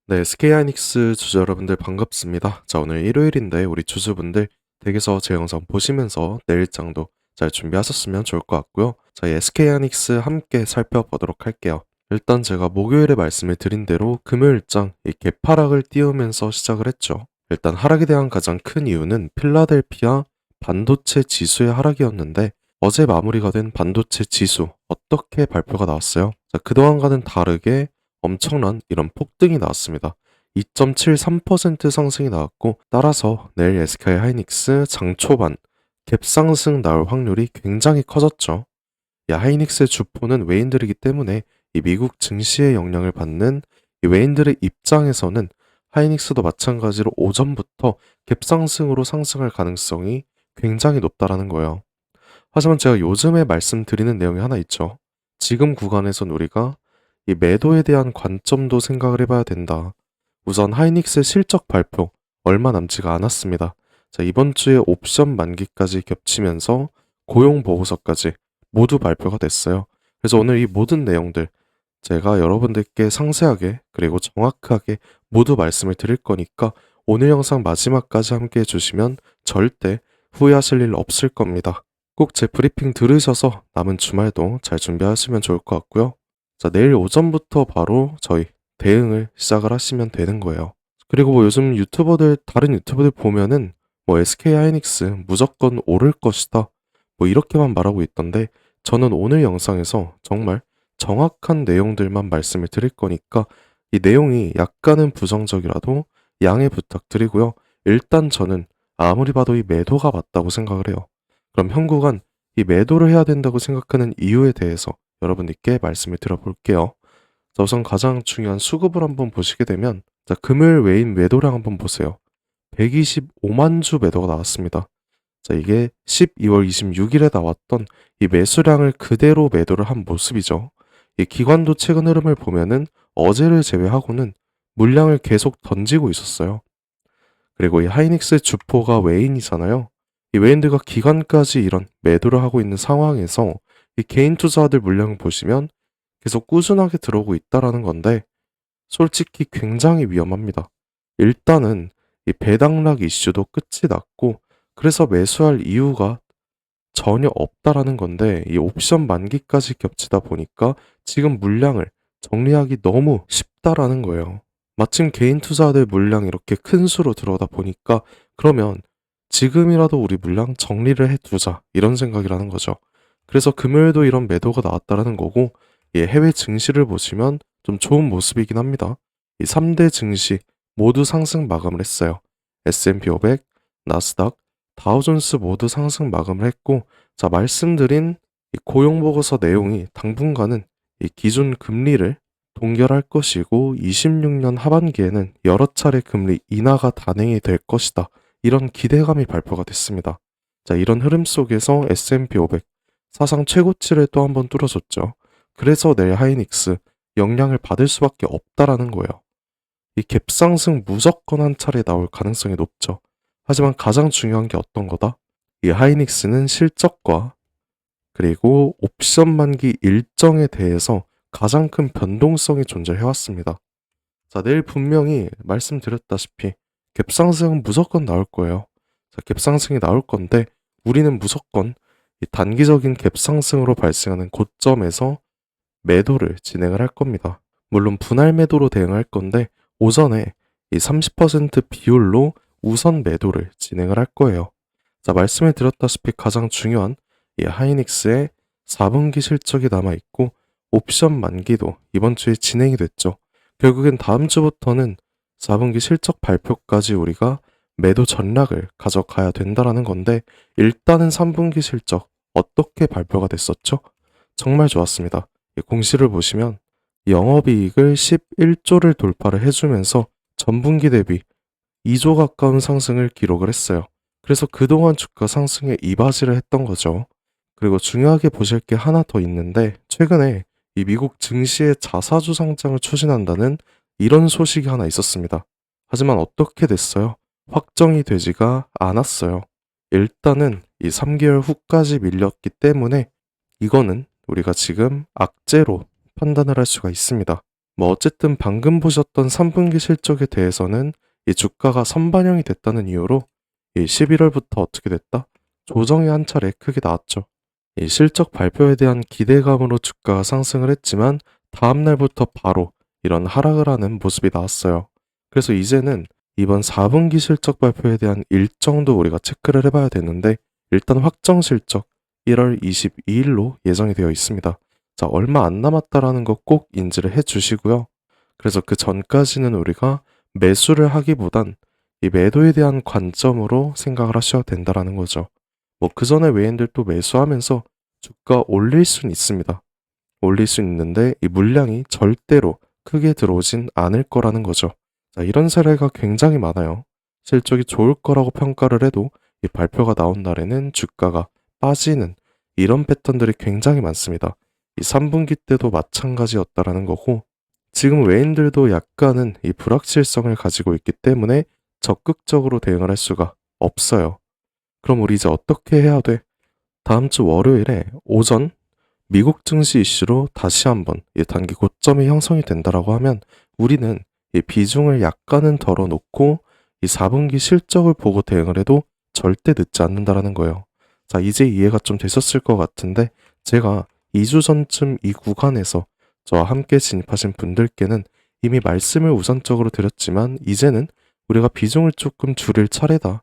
네, SK하이닉스 주주 여러분들 반갑습니다. 자, 오늘 일요일인데 우리 주주분들 댁에서 제 영상 보시면서 내일장도 잘 준비하셨으면 좋을 것 같고요. 자, 이 SK하이닉스 함께 살펴보도록 할게요. 일단 제가 목요일에 말씀을 드린 대로 금요일장 이 개파락을 띄우면서 시작을 했죠. 일단 하락에 대한 가장 큰 이유는 필라델피아 반도체 지수의 하락이었는데 어제 마무리가 된 반도체 지수 어떻게 발표가 나왔어요? 자, 그동안과는 다르게 엄청난 이런 폭등이 나왔습니다. 2.73% 상승이 나왔고 따라서 내일 SK 하이닉스 장 초반 갭상승 나올 확률이 굉장히 커졌죠. 이 하이닉스의 주포는 외인들이기 때문에 이 미국 증시의 영향을 받는 이 외인들의 입장에서는 하이닉스도 마찬가지로 오전부터 갭상승으로 상승할 가능성이 굉장히 높다라는 거예요. 하지만 제가 요즘에 말씀드리는 내용이 하나 있죠. 지금 구간에선 우리가 이 매도에 대한 관점도 생각을 해봐야 된다. 우선 하이닉스의 실적 발표 얼마 남지가 않았습니다. 자, 이번 주에 옵션 만기까지 겹치면서 고용 보고서까지 모두 발표가 됐어요. 그래서 오늘 이 모든 내용들 제가 여러분들께 상세하게 그리고 정확하게 모두 말씀을 드릴 거니까 오늘 영상 마지막까지 함께 해주시면 절대 후회하실 일 없을 겁니다. 꼭 제 브리핑 들으셔서 남은 주말도 잘 준비하시면 좋을 것 같고요. 자, 내일 오전부터 바로 저희 대응을 시작을 하시면 되는 거예요. 그리고 뭐 요즘 유튜버들, 다른 유튜버들 보면은 뭐 SK 하이닉스 무조건 오를 것이다. 뭐 이렇게만 말하고 있던데 저는 오늘 영상에서 정말 정확한 내용들만 말씀을 드릴 거니까 이 내용이 약간은 부정적이라도 양해 부탁드리고요. 일단 저는 아무리 봐도 이 매도가 맞다고 생각을 해요. 그럼 현구간 이 매도를 해야 된다고 생각하는 이유에 대해서 여러분들께 말씀을 드려볼게요. 자, 우선 가장 중요한 수급을 한번 보시게 되면 자, 금요일 외인 매도량 한번 보세요. 125만 주 매도가 나왔습니다. 자, 이게 12월 26일에 나왔던 이 매수량을 그대로 매도를 한 모습이죠. 이 기관도 최근 흐름을 보면은 어제를 제외하고는 물량을 계속 던지고 있었어요. 그리고 이 하이닉스 주포가 외인이잖아요. 이 외인들과 기관까지 이런 매도를 하고 있는 상황에서 이 개인 투자자들 물량 보시면 계속 꾸준하게 들어오고 있다라는 건데 솔직히 굉장히 위험합니다. 일단은 이 배당락 이슈도 끝이 났고 그래서 매수할 이유가 전혀 없다라는 건데 이 옵션 만기까지 겹치다 보니까 지금 물량을 정리하기 너무 쉽다라는 거예요. 마침 개인 투자들 물량 이렇게 큰 수로 들어오다 보니까 그러면 지금이라도 우리 물량 정리를 해두자 이런 생각이라는 거죠. 그래서 금요일도 이런 매도가 나왔다라는 거고 해외 증시를 보시면 좀 좋은 모습이긴 합니다. 이 3대 증시 모두 상승 마감을 했어요. S&P 500, 나스닥, 다우존스 모두 상승 마감을 했고 자, 말씀드린 이 고용 보고서 내용이 당분간은 이 기준 금리를 동결할 것이고 26년 하반기에는 여러 차례 금리 인하가 단행이 될 것이다. 이런 기대감이 발표가 됐습니다. 자, 이런 흐름 속에서 S&P 500 사상 최고치를 또 한번 뚫어줬죠. 그래서 내일 하이닉스 영향을 받을 수밖에 없다라는 거예요. 이 갭상승 무조건 한 차례 나올 가능성이 높죠. 하지만 가장 중요한 게 어떤 거다? 이 하이닉스는 실적과 그리고 옵션 만기 일정에 대해서 가장 큰 변동성이 존재해왔습니다. 자, 내일 분명히 말씀드렸다시피 갭상승은 무조건 나올 거예요. 자, 갭상승이 나올 건데 우리는 무조건 이 단기적인 갭상승으로 발생하는 고점에서 매도를 진행을 할 겁니다. 물론 분할 매도로 대응할 건데 오전에 이 30% 비율로 우선 매도를 진행을 할 거예요. 자, 말씀을 드렸다시피 가장 중요한 이 하이닉스의 4분기 실적이 남아있고 옵션 만기도 이번 주에 진행이 됐죠. 결국엔 다음 주부터는 4분기 실적 발표까지 우리가 매도 전략을 가져가야 된다라는 건데 일단은 3분기 실적 어떻게 발표가 됐었죠? 정말 좋았습니다. 이 공시를 보시면 영업이익을 11조를 돌파를 해주면서 전분기 대비 2조 가까운 상승을 기록을 했어요. 그래서 그동안 주가 상승에 이바지를 했던 거죠. 그리고 중요하게 보실 게 하나 더 있는데 최근에 이 미국 증시의 자사주 상장을 추진한다는 이런 소식이 하나 있었습니다. 하지만 어떻게 됐어요? 확정이 되지가 않았어요. 일단은 이 3개월 후까지 밀렸기 때문에 이거는 우리가 지금 악재로 판단을 할 수가 있습니다. 뭐 어쨌든 방금 보셨던 3분기 실적에 대해서는 이 주가가 선반영이 됐다는 이유로 이 11월부터 어떻게 됐다? 조정이 한 차례 크게 나왔죠. 이 실적 발표에 대한 기대감으로 주가가 상승을 했지만 다음 날부터 바로 이런 하락을 하는 모습이 나왔어요. 그래서 이제는 이번 4분기 실적 발표에 대한 일정도 우리가 체크를 해봐야 되는데 일단 확정 실적 1월 22일로 예정이 되어 있습니다. 자, 얼마 안 남았다라는 거 꼭 인지를 해 주시고요. 그래서 그 전까지는 우리가 매수를 하기보단 이 매도에 대한 관점으로 생각을 하셔야 된다라는 거죠. 뭐 그 전에 외인들도 매수하면서 주가 올릴 수는 있습니다. 올릴 수 있는데 이 물량이 절대로 크게 들어오진 않을 거라는 거죠. 자, 이런 사례가 굉장히 많아요. 실적이 좋을 거라고 평가를 해도 이 발표가 나온 날에는 주가가 빠지는 이런 패턴들이 굉장히 많습니다. 이 3분기 때도 마찬가지였다라는 거고 지금 외인들도 약간은 이 불확실성을 가지고 있기 때문에 적극적으로 대응을 할 수가 없어요. 그럼 우리 이제 어떻게 해야 돼? 다음 주 월요일에 오전 미국 증시 이슈로 다시 한번 이 단기 고점이 형성이 된다라고 하면 우리는 이 비중을 약간은 덜어놓고 이 4분기 실적을 보고 대응을 해도 절대 늦지 않는다라는 거예요. 자, 이제 이해가 좀 되셨을 것 같은데 제가 2주 전쯤 이 구간에서 저와 함께 진입하신 분들께는 이미 말씀을 우선적으로 드렸지만 이제는 우리가 비중을 조금 줄일 차례다.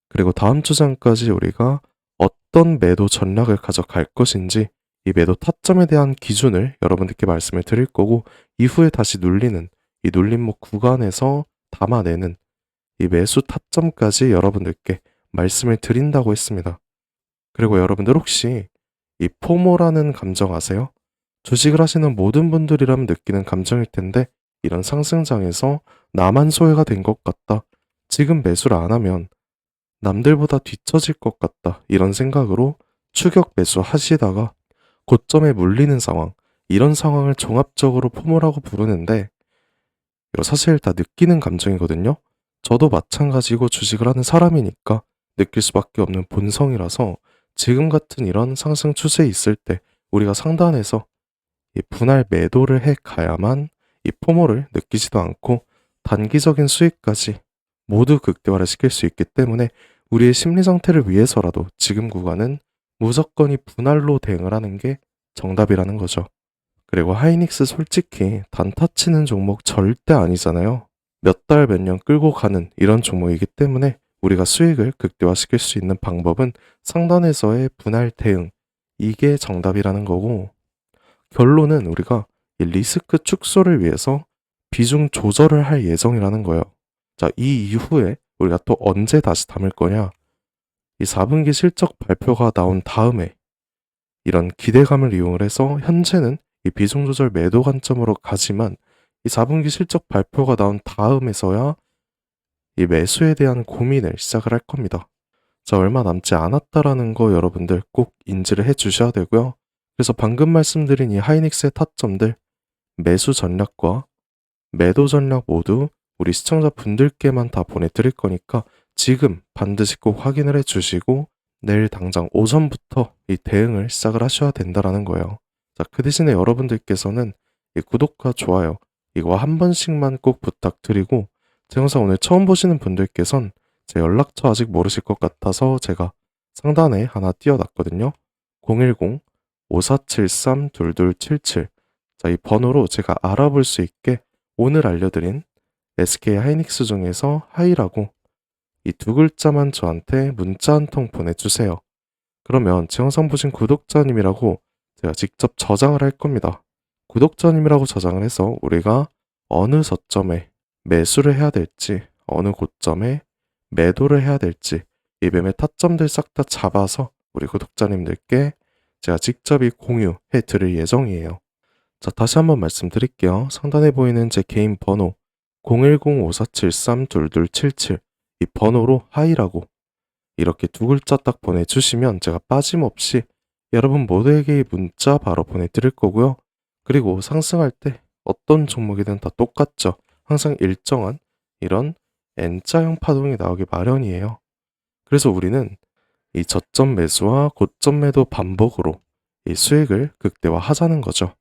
그리고 다음 주장까지 우리가 어떤 매도 전략을 가져갈 것인지 이 매도 타점에 대한 기준을 여러분들께 말씀을 드릴 거고 이후에 다시 눌리는 이 눌림목 구간에서 담아내는 이 매수 타점까지 여러분들께 말씀을 드린다고 했습니다. 그리고 여러분들 혹시 이 포모라는 감정 아세요? 주식을 하시는 모든 분들이라면 느끼는 감정일 텐데 이런 상승장에서 나만 소외가 된 것 같다. 지금 매수를 안 하면 남들보다 뒤처질 것 같다. 이런 생각으로 추격 매수 하시다가 고점에 물리는 상황, 이런 상황을 종합적으로 포모라고 부르는데 이거 사실 다 느끼는 감정이거든요. 저도 마찬가지고 주식을 하는 사람이니까 느낄 수밖에 없는 본성이라서 지금 같은 이런 상승 추세에 있을 때 우리가 상단에서 이 분할 매도를 해 가야만 이 포모를 느끼지도 않고 단기적인 수익까지 모두 극대화를 시킬 수 있기 때문에 우리의 심리 상태를 위해서라도 지금 구간은 무조건 이 분할로 대응을 하는 게 정답이라는 거죠. 그리고 하이닉스 솔직히 단타 치는 종목 절대 아니잖아요. 몇 달, 몇 년 끌고 가는 이런 종목이기 때문에 우리가 수익을 극대화시킬 수 있는 방법은 상단에서의 분할 대응. 이게 정답이라는 거고, 결론은 우리가 이 리스크 축소를 위해서 비중 조절을 할 예정이라는 거예요. 자, 이 이후에 우리가 또 언제 다시 담을 거냐? 이 4분기 실적 발표가 나온 다음에 이런 기대감을 이용을 해서 현재는 이 비중 조절 매도 관점으로 가지만 이 4분기 실적 발표가 나온 다음에서야 이 매수에 대한 고민을 시작을 할 겁니다. 자, 얼마 남지 않았다라는 거 여러분들 꼭 인지를 해 주셔야 되고요. 그래서 방금 말씀드린 이 하이닉스의 타점들 매수 전략과 매도 전략 모두 우리 시청자분들께만 다 보내드릴 거니까 지금 반드시 꼭 확인을 해 주시고 내일 당장 오전부터 이 대응을 시작을 하셔야 된다라는 거예요. 자, 그 대신에 여러분들께서는 이 구독과 좋아요 이거 한 번씩만 꼭 부탁드리고 제 영상 오늘 처음 보시는 분들께선 제 연락처 아직 모르실 것 같아서 제가 상단에 하나 띄워놨거든요. 010-5473-2277 자, 이 번호로 제가 알아볼 수 있게 오늘 알려드린 SK 하이닉스 중에서 하이라고 이 두 글자만 저한테 문자 한 통 보내주세요. 그러면 제 영상 보신 구독자님이라고 제가 직접 저장을 할 겁니다. 구독자님이라고 저장을 해서 우리가 어느 저점에 매수를 해야 될지, 어느 고점에 매도를 해야 될지 이 매매 타점들 싹 다 잡아서 우리 구독자님들께 제가 직접 이 공유해 드릴 예정이에요. 자, 다시 한번 말씀드릴게요. 상단에 보이는 제 개인 번호 010-5473-2277 이 번호로 하이라고 이렇게 두 글자 딱 보내주시면 제가 빠짐없이 여러분 모두에게 이 문자 바로 보내드릴 거고요. 그리고 상승할 때 어떤 종목이든 다 똑같죠. 항상 일정한 이런 N자형 파동이 나오기 마련이에요. 그래서 우리는 이 저점 매수와 고점 매도 반복으로 이 수익을 극대화하자는 거죠.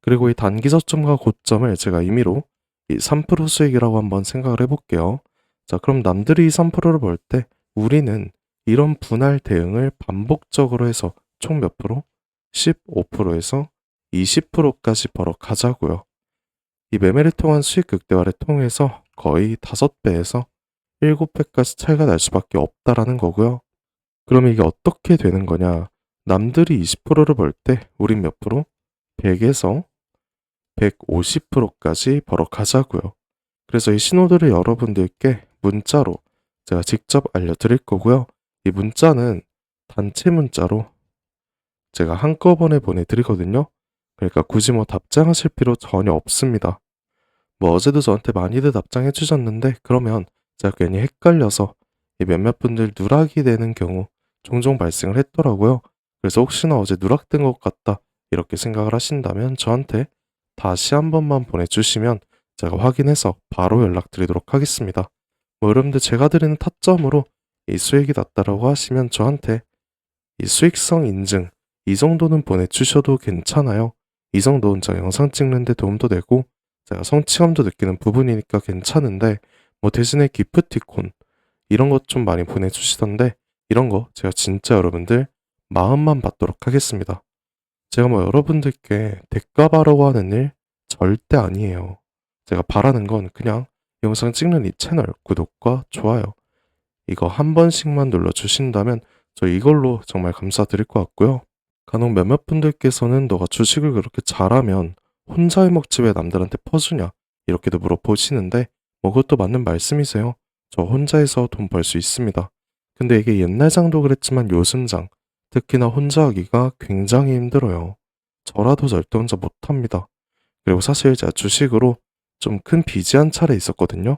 그리고 이 단기 저점과 고점을 제가 임의로 이 3% 수익이라고 한번 생각을 해볼게요. 자, 그럼 남들이 3%를 벌 때 우리는 이런 분할 대응을 반복적으로 해서 총 몇 프로? 15%에서 20%까지 벌어 가자고요. 이 매매를 통한 수익 극대화를 통해서 거의 5배에서 7배까지 차이가 날 수밖에 없다라는 거고요. 그럼 이게 어떻게 되는 거냐? 남들이 20%를 벌 때 우린 몇 프로? 100에서 150%까지 벌어 가자고요. 그래서 이 신호들을 여러분들께 문자로 제가 직접 알려드릴 거고요. 이 문자는 단체 문자로 제가 한꺼번에 보내드리거든요. 그러니까 굳이 뭐 답장하실 필요 전혀 없습니다. 뭐 어제도 저한테 많이들 답장해 주셨는데 그러면 제가 괜히 헷갈려서 이 몇몇 분들 누락이 되는 경우 종종 발생을 했더라고요. 그래서 혹시나 어제 누락된 것 같다 이렇게 생각을 하신다면 저한테 다시 한 번만 보내주시면 제가 확인해서 바로 연락드리도록 하겠습니다. 뭐 여러분들 제가 드리는 타점으로 이 수익이 났다라고 하시면 저한테 이 수익성 인증 이 정도는 보내주셔도 괜찮아요. 이 정도는 제가 영상 찍는데 도움도 되고 제가 성취감도 느끼는 부분이니까 괜찮은데 뭐 대신에 기프티콘 이런 것 좀 많이 보내주시던데 이런 거 제가 진짜 여러분들 마음만 받도록 하겠습니다. 제가 뭐 여러분들께 대가 바라고 하는 일 절대 아니에요. 제가 바라는 건 그냥 영상 찍는 이 채널 구독과 좋아요 이거 한 번씩만 눌러주신다면 저 이걸로 정말 감사드릴 것 같고요. 간혹 몇몇 분들께서는 너가 주식을 그렇게 잘하면 혼자 해먹지 왜 남들한테 퍼주냐 이렇게도 물어보시는데 뭐 그것도 맞는 말씀이세요. 저 혼자 해서 돈 벌 수 있습니다. 근데 이게 옛날 장도 그랬지만 요즘 장 특히나 혼자 하기가 굉장히 힘들어요. 저라도 절대 혼자 못합니다. 그리고 사실 제가 주식으로 좀 큰 빚이 한 차례 있었거든요.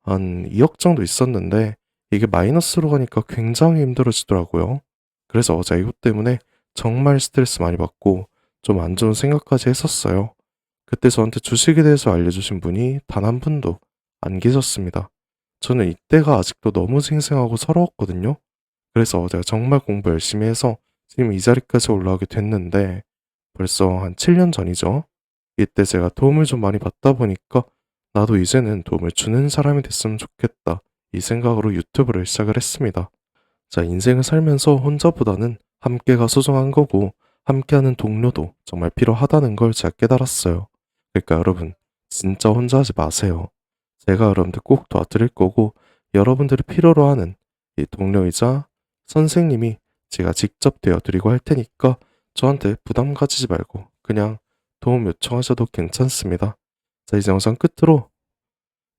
한 2억 정도 있었는데 이게 마이너스로 가니까 굉장히 힘들어지더라고요. 그래서 제가 이것 때문에 정말 스트레스 많이 받고 좀 안 좋은 생각까지 했었어요. 그때 저한테 주식에 대해서 알려주신 분이 단 한 분도 안 계셨습니다. 저는 이때가 아직도 너무 생생하고 서러웠거든요. 그래서 제가 정말 공부 열심히 해서 지금 이 자리까지 올라오게 됐는데 벌써 한 7년 전이죠. 이때 제가 도움을 좀 많이 받다 보니까 나도 이제는 도움을 주는 사람이 됐으면 좋겠다. 이 생각으로 유튜브를 시작을 했습니다. 자, 인생을 살면서 혼자보다는 함께가 소중한 거고 함께하는 동료도 정말 필요하다는 걸 제가 깨달았어요. 그러니까 여러분, 진짜 혼자 하지 마세요. 제가 여러분들 꼭 도와드릴 거고 여러분들이 필요로 하는 이 동료이자 선생님이 제가 직접 되어드리고 할 테니까 저한테 부담 가지지 말고 그냥 도움 요청하셔도 괜찮습니다. 자, 이제 영상 끝으로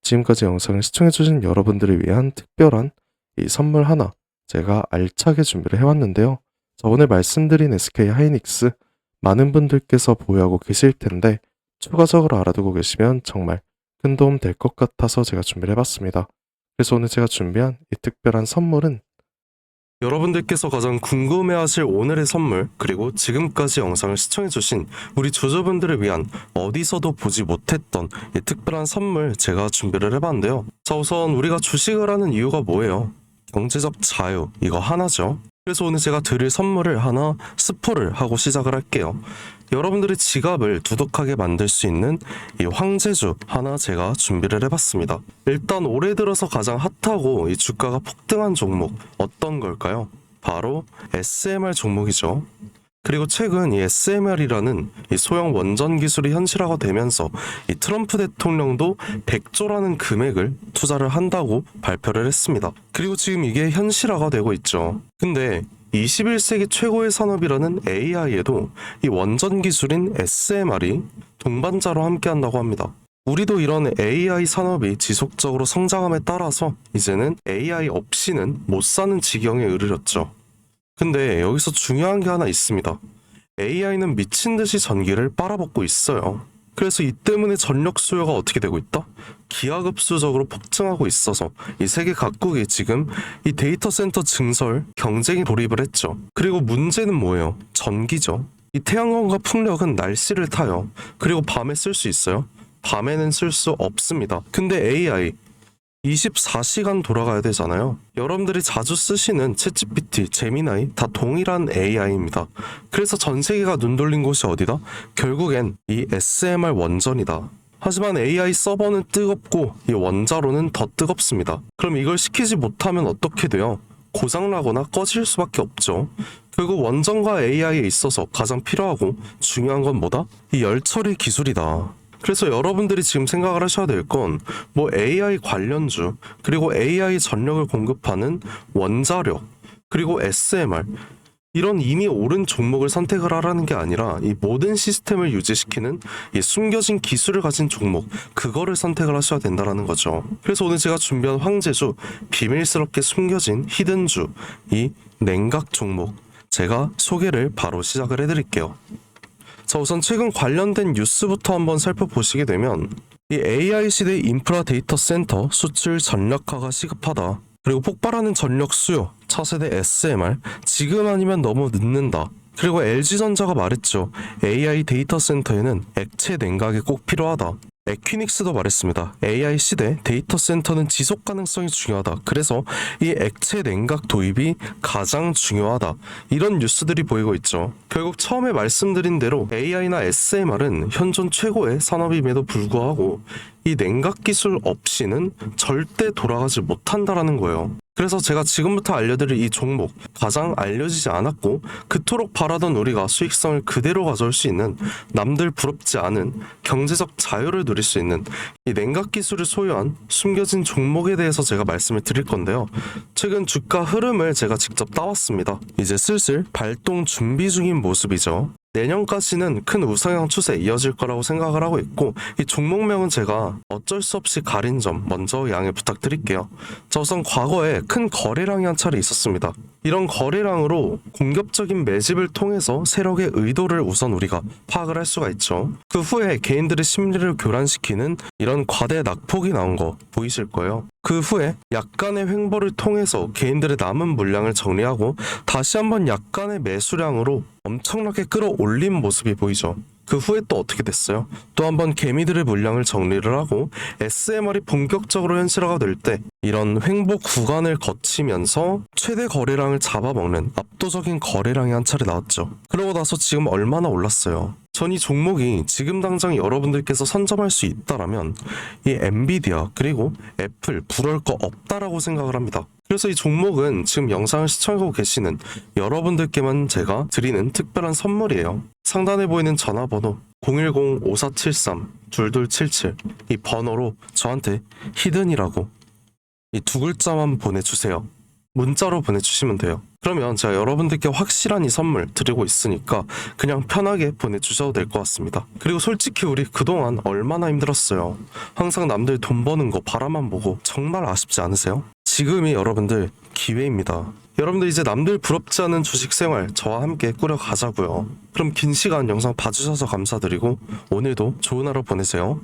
지금까지 영상을 시청해주신 여러분들을 위한 특별한 이 선물 하나 제가 알차게 준비를 해왔는데요. 자, 오늘 말씀드린 SK 하이닉스 많은 분들께서 보유하고 계실 텐데 추가적으로 알아두고 계시면 정말 큰 도움 될 것 같아서 제가 준비를 해봤습니다. 그래서 오늘 제가 준비한 이 특별한 선물은 여러분들께서 가장 궁금해하실 오늘의 선물 그리고 지금까지 영상을 시청해주신 우리 조조분들을 위한 어디서도 보지 못했던 이 특별한 선물 제가 준비를 해봤는데요. 자, 우선 우리가 주식을 하는 이유가 뭐예요? 경제적 자유 이거 하나죠. 그래서 오늘 제가 드릴 선물을 하나 스포를 하고 시작을 할게요. 여러분들의 지갑을 두둑하게 만들 수 있는 이 황제주 하나 제가 준비를 해봤습니다. 일단 올해 들어서 가장 핫하고 이 주가가 폭등한 종목 어떤 걸까요? 바로 SMR 종목이죠. 그리고 최근 이 SMR이라는 이 소형 원전 기술이 현실화가 되면서 이 트럼프 대통령도 100조라는 금액을 투자를 한다고 발표를 했습니다. 그리고 지금 이게 현실화가 되고 있죠. 근데 21세기 최고의 산업이라는 AI에도 이 원전 기술인 SMR이 동반자로 함께한다고 합니다. 우리도 이런 AI 산업이 지속적으로 성장함에 따라서 이제는 AI 없이는 못 사는 지경에 이르렀죠. 근데 여기서 중요한 게 하나 있습니다. AI는 미친 듯이 전기를 빨아먹고 있어요. 그래서 이 때문에 전력 수요가 어떻게 되고 있다? 기하급수적으로 폭증하고 있어서 이 세계 각국이 지금 이 데이터 센터 증설 경쟁에 돌입을 했죠. 그리고 문제는 뭐예요? 전기죠. 이 태양광과 풍력은 날씨를 타요. 그리고 밤에 쓸 수 있어요? 밤에는 쓸 수 없습니다. 근데 AI 24시간 돌아가야 되잖아요. 여러분들이 자주 쓰시는 챗GPT, 제미나이 다 동일한 AI입니다. 그래서 전 세계가 눈 돌린 곳이 어디다? 결국엔 이 SMR 원전이다. 하지만 AI 서버는 뜨겁고 이 원자로는 더 뜨겁습니다. 그럼 이걸 시키지 못하면 어떻게 돼요? 고장나거나 꺼질 수밖에 없죠. 결국 원전과 AI에 있어서 가장 필요하고 중요한 건 뭐다? 이 열처리 기술이다. 그래서 여러분들이 지금 생각을 하셔야 될 건 뭐 AI 관련주, 그리고 AI 전력을 공급하는 원자력, 그리고 SMR 이런 이미 옳은 종목을 선택을 하라는 게 아니라 이 모든 시스템을 유지시키는 이 숨겨진 기술을 가진 종목, 그거를 선택을 하셔야 된다는 거죠. 그래서 오늘 제가 준비한 황제주, 비밀스럽게 숨겨진 히든주, 이 냉각 종목 제가 소개를 바로 시작을 해드릴게요. 자, 우선 최근 관련된 뉴스부터 한번 살펴보시게 되면 이 AI 시대 인프라 데이터 센터 수출 전력화가 시급하다. 그리고 폭발하는 전력 수요, 차세대 SMR, 지금 아니면 너무 늦는다. 그리고 LG전자가 말했죠. AI 데이터 센터에는 액체 냉각이 꼭 필요하다. 에퀴닉스도 말했습니다. AI 시대 데이터 센터는 지속 가능성이 중요하다. 그래서 이 액체 냉각 도입이 가장 중요하다. 이런 뉴스들이 보이고 있죠. 결국 처음에 말씀드린 대로 AI나 SMR은 현존 최고의 산업임에도 불구하고 이 냉각 기술 없이는 절대 돌아가지 못한다라는 거예요. 그래서 제가 지금부터 알려드릴 이 종목, 가장 알려지지 않았고 그토록 바라던 우리가 수익성을 그대로 가져올 수 있는, 남들 부럽지 않은 경제적 자유를 누릴 수 있는 이 냉각 기술을 소유한 숨겨진 종목에 대해서 제가 말씀을 드릴 건데요. 최근 주가 흐름을 제가 직접 따왔습니다. 이제 슬슬 발동 준비 중인 모습이죠. 내년까지는 큰 우상향 추세 이어질 거라고 생각을 하고 있고, 이 종목명은 제가 어쩔 수 없이 가린 점 먼저 양해 부탁드릴게요. 자, 우선 과거에 큰 거래량이 한 차례 있었습니다. 이런 거래량으로 공격적인 매집을 통해서 세력의 의도를 우선 우리가 파악을 할 수가 있죠. 그 후에 개인들의 심리를 교란시키는 이런 과대 낙폭이 나온 거 보이실 거예요. 그 후에 약간의 횡보를 통해서 개인들의 남은 물량을 정리하고 다시 한번 약간의 매수량으로 엄청나게 끌어올린 모습이 보이죠. 그 후에 또 어떻게 됐어요? 또 한번 개미들의 물량을 정리를 하고 SMR이 본격적으로 현실화가 될 때 이런 횡보 구간을 거치면서 최대 거래량을 잡아먹는 압도적인 거래량이 한 차례 나왔죠. 그러고 나서 지금 얼마나 올랐어요? 전 이 종목이 지금 당장 여러분들께서 선점할 수 있다라면 이 엔비디아 그리고 애플 부러울 거 없다라고 생각을 합니다. 그래서 이 종목은 지금 영상을 시청하고 계시는 여러분들께만 제가 드리는 특별한 선물이에요. 상단에 보이는 전화번호 010-5473-2277 이 번호로 저한테 히든이라고 이 두 글자만 보내주세요. 문자로 보내주시면 돼요. 그러면 제가 여러분들께 확실한 이 선물 드리고 있으니까 그냥 편하게 보내주셔도 될 것 같습니다. 그리고 솔직히 우리 그동안 얼마나 힘들었어요. 항상 남들 돈 버는 거 바라만 보고 정말 아쉽지 않으세요? 지금이 여러분들 기회입니다. 여러분들 이제 남들 부럽지 않은 주식 생활 저와 함께 꾸려가자고요. 그럼 긴 시간 영상 봐주셔서 감사드리고 오늘도 좋은 하루 보내세요.